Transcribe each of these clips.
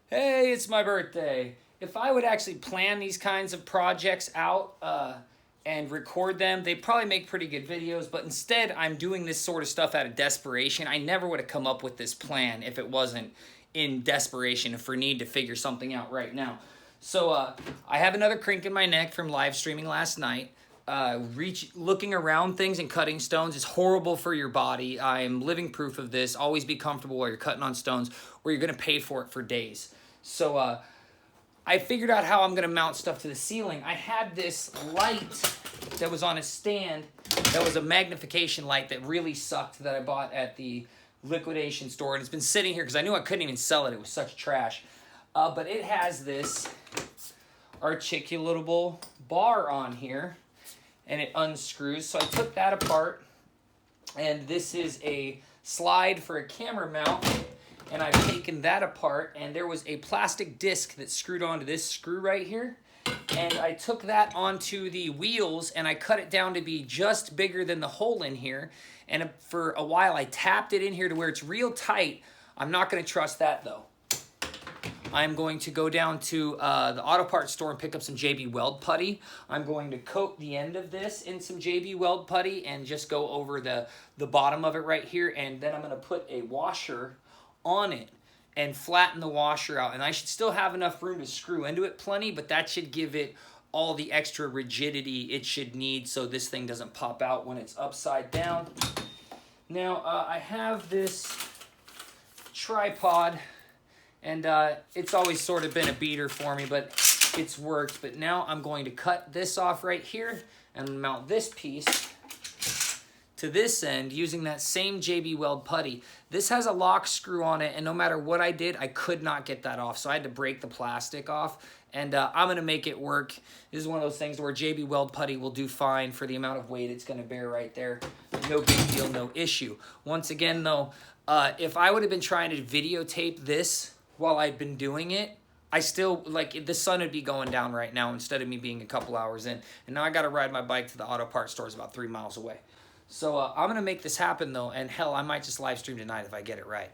Hey, it's my birthday. If I would actually plan these kinds of projects out and record them, they'd probably make pretty good videos, but instead I'm doing this sort of stuff out of desperation. I never would have come up with this plan if it wasn't in desperation for need to figure something out right now. So I have another crink in my neck from live streaming last night. Looking around things and cutting stones is horrible for your body. I am living proof of this. Always be comfortable while you're cutting on stones, or you're going to pay for it for days. So I figured out how I'm going to mount stuff to the ceiling. I had this light that was on a stand that was a magnification light that really sucked that I bought at the liquidation store. And it's been sitting here because I knew I couldn't even sell it. It was such trash. But it has this articulatable bar on here, and it unscrews. So I took that apart, and this is a slide for a camera mount, and I've taken that apart, and there was a plastic disc that screwed onto this screw right here, and I took that onto the wheels, and I cut it down to be just bigger than the hole in here, and for a while I tapped it in here to where it's real tight. I'm not going to trust that though. I'm going to go down to the auto parts store and pick up some JB Weld putty. I'm going to coat the end of this in some JB Weld putty and just go over the bottom of it right here, and then I'm going to put a washer on it and flatten the washer out. And I should still have enough room to screw into it plenty, but that should give it all the extra rigidity it should need so this thing doesn't pop out when it's upside down. Now I have this tripod, and it's always sort of been a beater for me, but it's worked. But now I'm going to cut this off right here and mount this piece to this end using that same JB Weld putty. This has a lock screw on it, and no matter what I did, I could not get that off. So I had to break the plastic off, and I'm gonna make it work. This is one of those things where JB Weld putty will do fine for the amount of weight it's gonna bear right there. No big deal, no issue. Once again though, if I would have been trying to videotape this while I'd been doing it, I still, like, the sun would be going down right now instead of me being a couple hours in. And now I gotta ride my bike to the auto parts store, it's about 3 miles away. So I'm going to make this happen, though, and hell, I might just live stream tonight if I get it right.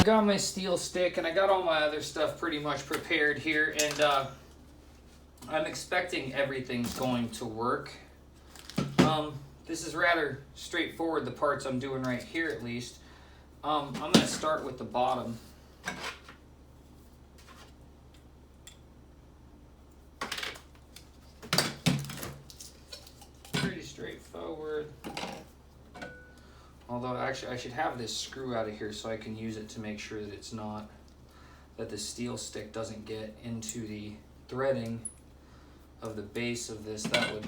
Got my steel stick and I got all my other stuff pretty much prepared here, and I'm expecting everything's going to work. This is rather straightforward, the parts I'm doing right here at least. I'm going to start with the bottom. Pretty straightforward. Although, actually, I should have this screw out of here so I can use it to make sure that it's not, that the steel stick doesn't get into the threading of the base of this. That would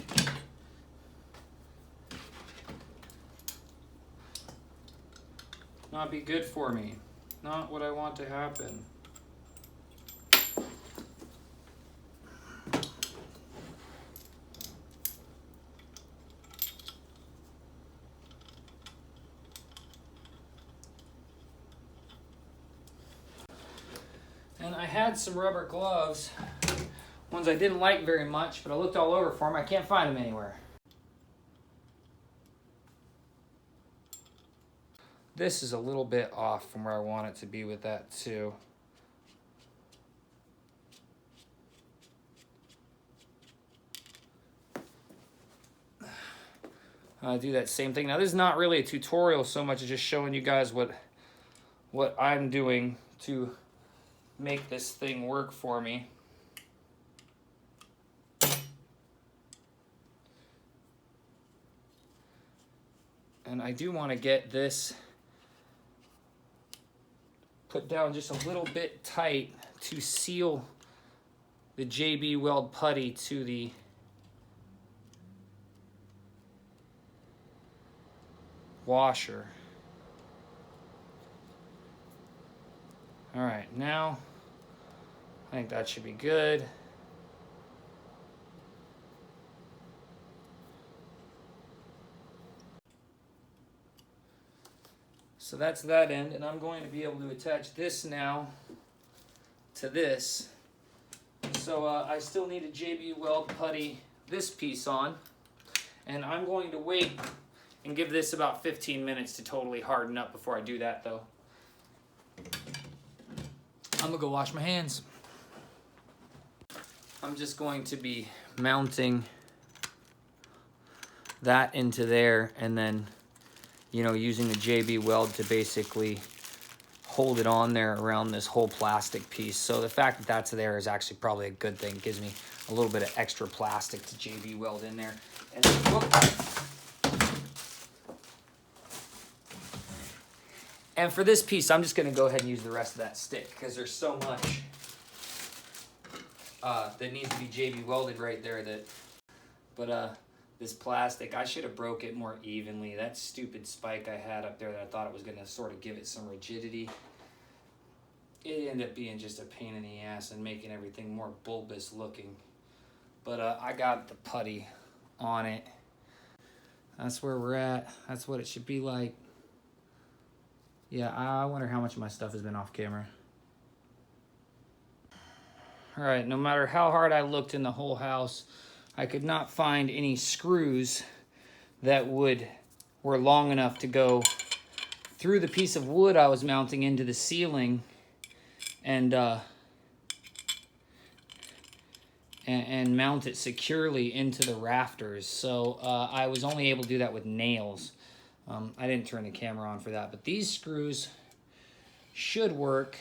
not be good for me. Not what I want to happen. And I had some rubber gloves, ones I didn't like very much, but I looked all over for them. I can't find them anywhere. This is a little bit off from where I want it to be with that too. do that same thing. Now this is not really a tutorial so much as just showing you guys what I'm doing to make this thing work for me. And I do want to get this put down just a little bit tight to seal the JB Weld putty to the washer. All right, now I think that should be good. So that's that end, and I'm going to be able to attach this now to this. So I still need a JB Weld putty this piece on, and I'm going to wait and give this about 15 minutes to totally harden up before I do that though. I'm gonna go wash my hands. I'm just going to be mounting that into there and then, you know, using the JB Weld to basically hold it on there around this whole plastic piece. So the fact that that's there is actually probably a good thing. It gives me a little bit of extra plastic to JB Weld in there. And And for this piece, I'm just gonna go ahead and use the rest of that stick because there's so much that needs to be JB welded right there but this plastic, I should have broke it more evenly. That stupid spike I had up there that I thought it was gonna sort of give it some rigidity, it ended up being just a pain in the ass and making everything more bulbous looking. But I got the putty on it. That's where we're at. That's what it should be like. Yeah, I wonder how much of my stuff has been off camera. All right, no matter how hard I looked in the whole house, I could not find any screws that were long enough to go through the piece of wood I was mounting into the ceiling and mount it securely into the rafters. So I was only able to do that with nails. I didn't turn the camera on for that, but these screws should work.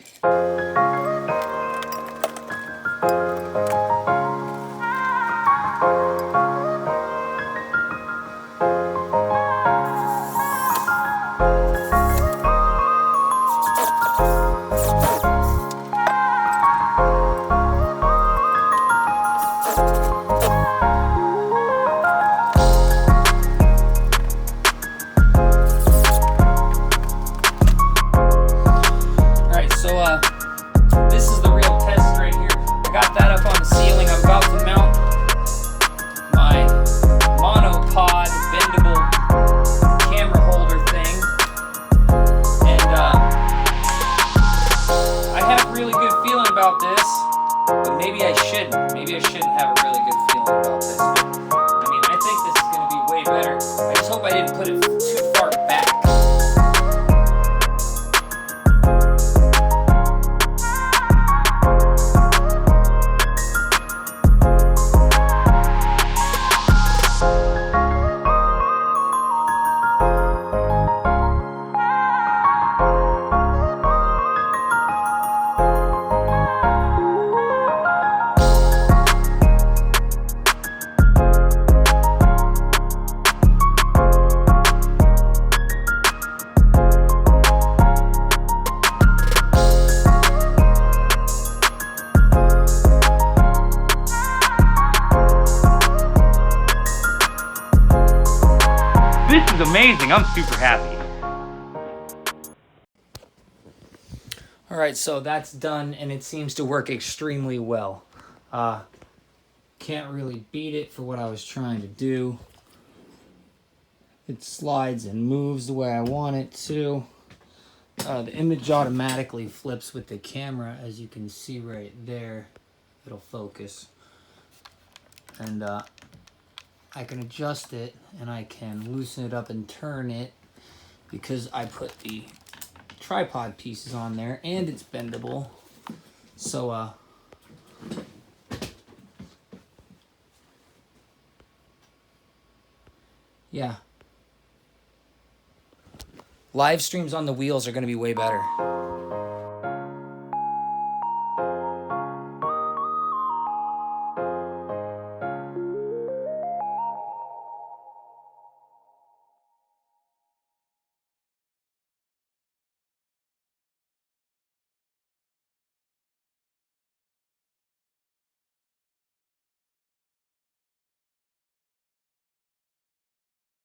Amazing. I'm super happy. All right, so that's done and it seems to work extremely well. Can't really beat it for what I was trying to do. It slides and moves the way I want it to. The image automatically flips with the camera, as you can see right there. It'll focus. And I can adjust it and I can loosen it up and turn it because I put the tripod pieces on there and it's bendable. So yeah, Live streams on the wheels are going to be way better.